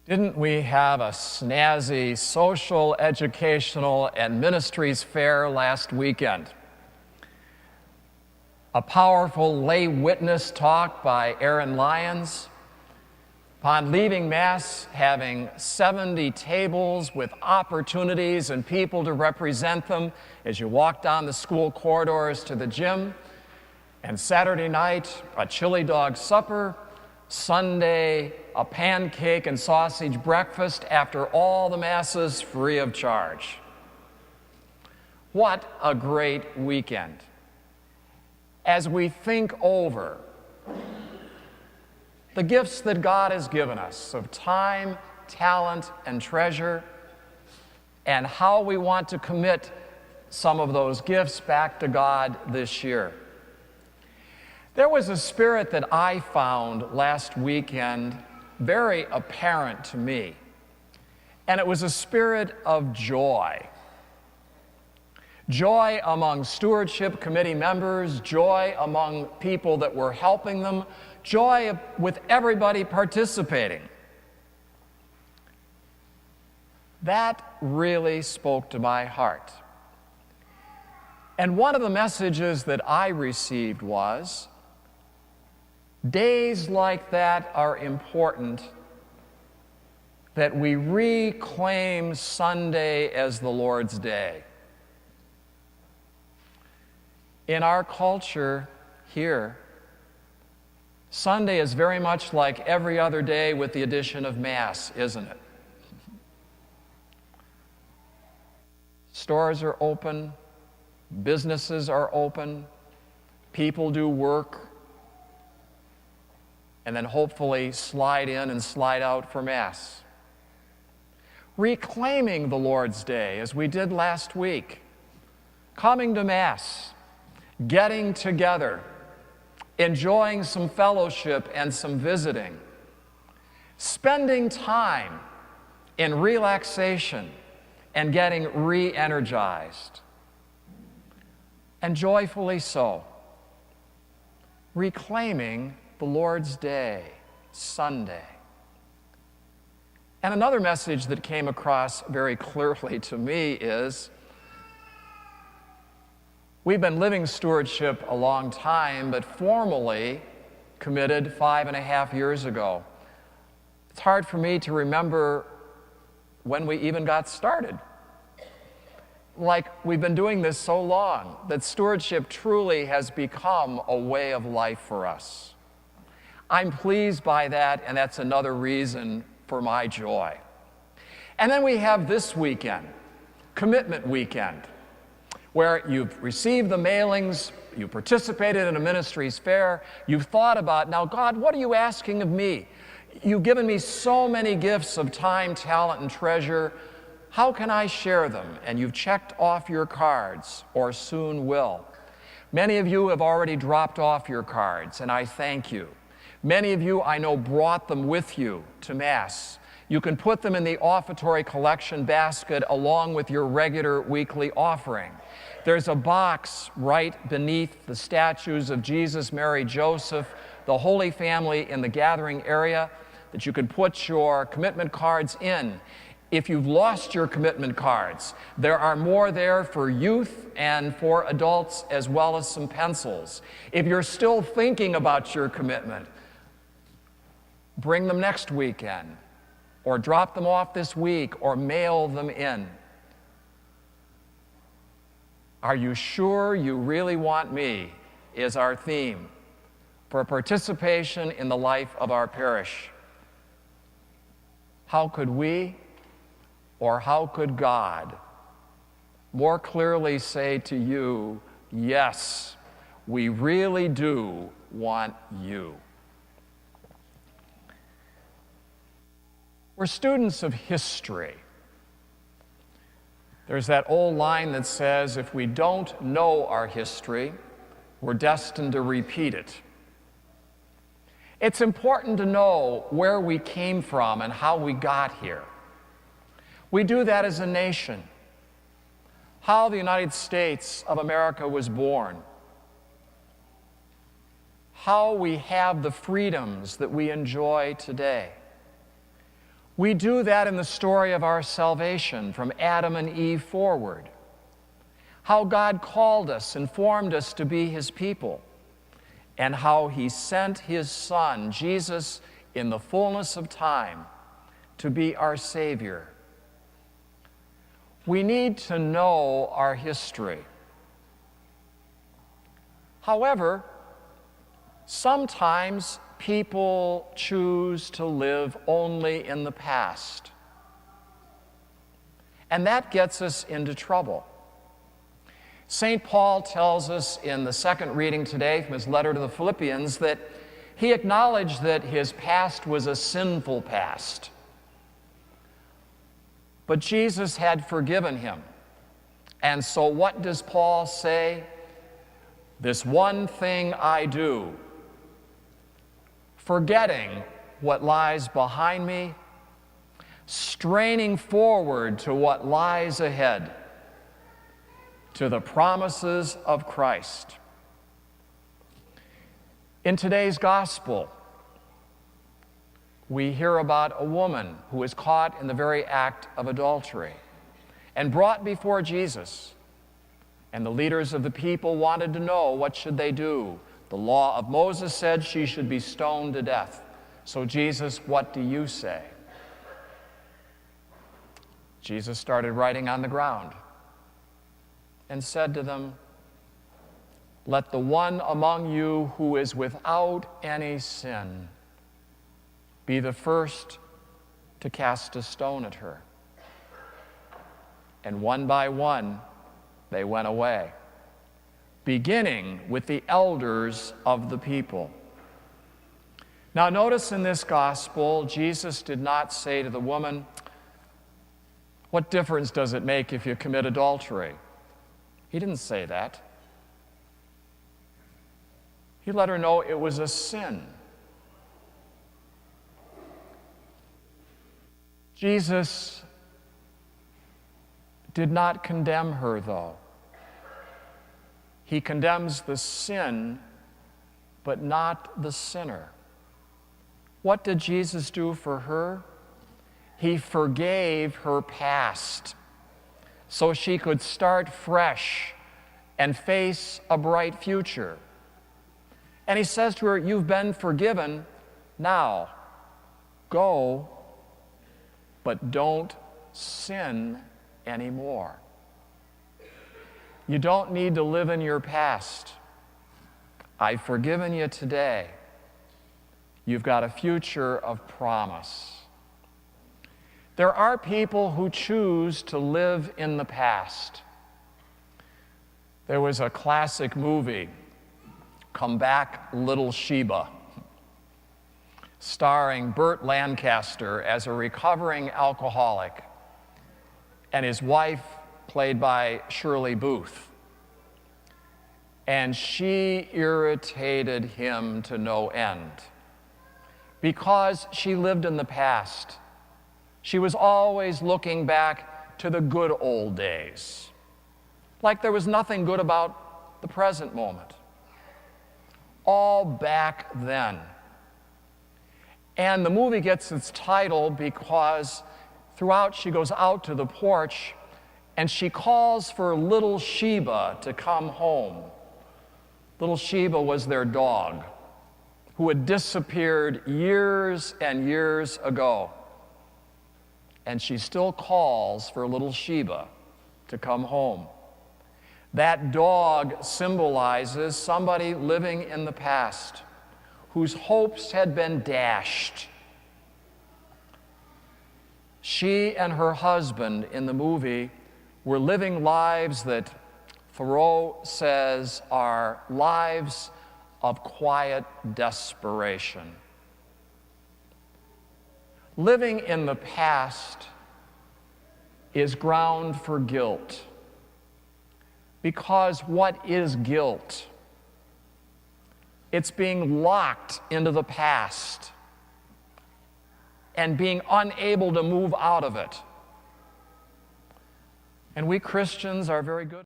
Didn't we have a snazzy social, educational, and ministries fair last weekend? A powerful lay witness talk by Aaron Lyons. Upon leaving Mass, having 70 tables with opportunities and people to represent them as you walk down the school corridors to the gym. And Saturday night, a chili dog supper. Sunday, a pancake and sausage breakfast after all the Masses free of charge. What a great weekend. As we think over the gifts that God has given us of time, talent, and treasure, and how we want to commit some of those gifts back to God this year. There was a spirit that I found last weekend very apparent to me, and it was a spirit of joy. Joy among stewardship committee members, joy among people that were helping them, joy with everybody participating. That really spoke to my heart. And one of the messages that I received was, days like that are important, that we reclaim Sunday as the Lord's Day. In our culture here, Sunday is very much like every other day with the addition of Mass, isn't it? Stores are open, businesses are open, people do work, and then hopefully slide in and slide out for Mass. Reclaiming the Lord's Day, as we did last week, coming to Mass, getting together, enjoying some fellowship and some visiting, spending time in relaxation and getting re-energized, and joyfully so, reclaiming the Lord's Day, Sunday. And another message that came across very clearly to me is, we've been living stewardship a long time, but formally committed 5.5 years ago. It's hard for me to remember when we even got started. Like, we've been doing this so long that stewardship truly has become a way of life for us. I'm pleased by that, and that's another reason for my joy. And then we have this weekend, Commitment Weekend, where you've received the mailings, you participated in a ministries fair, you've thought about, now God, what are you asking of me? You've given me so many gifts of time, talent, and treasure. How can I share them? And you've checked off your cards, or soon will. Many of you have already dropped off your cards, and I thank you. Many of you, I know, brought them with you to Mass. You can put them in the offertory collection basket along with your regular weekly offering. There's a box right beneath the statues of Jesus, Mary, Joseph, the Holy Family in the gathering area that you can put your commitment cards in. If you've lost your commitment cards, there are more there for youth and for adults, as well as some pencils. If you're still thinking about your commitment, bring them next weekend, or drop them off this week, or mail them in. Are you sure you really want me is our theme for participation in the life of our parish. How could we, or how could God, more clearly say to you, yes, we really do want you? We're students of history. There's that old line that says, if we don't know our history, we're destined to repeat it. It's important to know where we came from and how we got here. We do that as a nation. How the United States of America was born. How we have the freedoms that we enjoy today. We do that in the story of our salvation from Adam and Eve forward. How God called us and formed us to be His people, and how He sent His Son, Jesus, in the fullness of time, to be our Savior. We need to know our history. However, sometimes people choose to live only in the past. And that gets us into trouble. St. Paul tells us in the second reading today from his letter to the Philippians that he acknowledged that his past was a sinful past. But Jesus had forgiven him. And so what does Paul say? This one thing I do, forgetting what lies behind me, straining forward to what lies ahead, to the promises of Christ. In today's gospel, we hear about a woman who was caught in the very act of adultery and brought before Jesus. And the leaders of the people wanted to know, what should they do? The law of Moses said she should be stoned to death. So Jesus, what do you say? Jesus started writing on the ground and said to them, let the one among you who is without any sin be the first to cast a stone at her. And one by one, they went away, beginning with the elders of the people. Now notice in this gospel, Jesus did not say to the woman, what difference does it make if you commit adultery? He didn't say that. He let her know it was a sin. Jesus did not condemn her, though. He condemns the sin, but not the sinner. What did Jesus do for her? He forgave her past so she could start fresh and face a bright future. And he says to her, you've been forgiven, now go, but don't sin anymore. You don't need to live in your past. I've forgiven you today. You've got a future of promise. There are people who choose to live in the past. There was a classic movie, Come Back, Little Sheba, starring Burt Lancaster as a recovering alcoholic and his wife, played by Shirley Booth. And she irritated him to no end because she lived in the past. She was always looking back to the good old days, like there was nothing good about the present moment. All back then. And the movie gets its title because throughout she goes out to the porch and she calls for little Sheba to come home. Little Sheba was their dog who had disappeared years and years ago. And she still calls for little Sheba to come home. That dog symbolizes somebody living in the past whose hopes had been dashed. She and her husband in the movie were living lives that Thoreau says are lives of quiet desperation. Living in the past is ground for guilt. Because what is guilt? It's being locked into the past and being unable to move out of it. And we Christians are very good